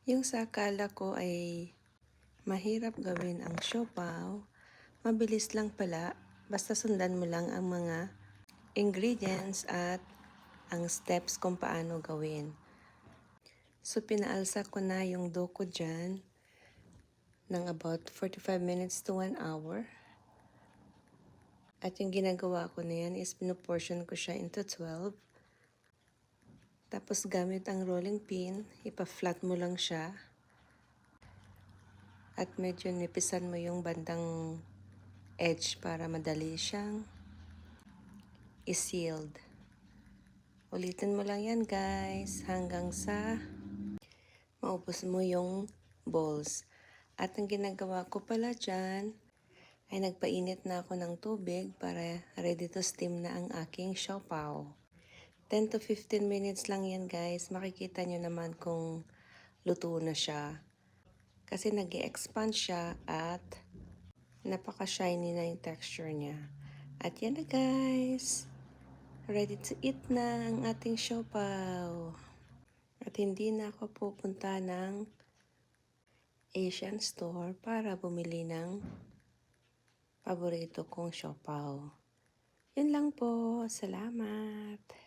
Yung sa akala ko ay mahirap gawin ang siopaw, mabilis lang pala, basta sundan mo lang ang mga ingredients at ang steps kung paano gawin. So pinaalsa ko na yung dough ko dyan ng about 45 minutes to 1 hour. At yung ginagawa ko na yan is pinuportion ko siya into 12. Tapos gamit ang rolling pin, ipa-flat mo lang siya. At medyo nipisan mo yung bandang edge para madali siyang i-sealed. Ulitin mo lang yan guys hanggang sa maubos mo yung balls. At ang ginagawa ko pala dyan ay nagpainit na ako ng tubig para ready to steam na ang aking siopaw. 10 to 15 minutes lang yan guys. Makikita nyo naman kung luto na siya. Kasi nag-expand siya at napaka-shiny na yung texture niya. At yan na guys. Ready to eat na ang ating siopaw. At hindi na ako pupunta ng Asian store para bumili ng paborito kong siopaw. Yun lang po. Salamat.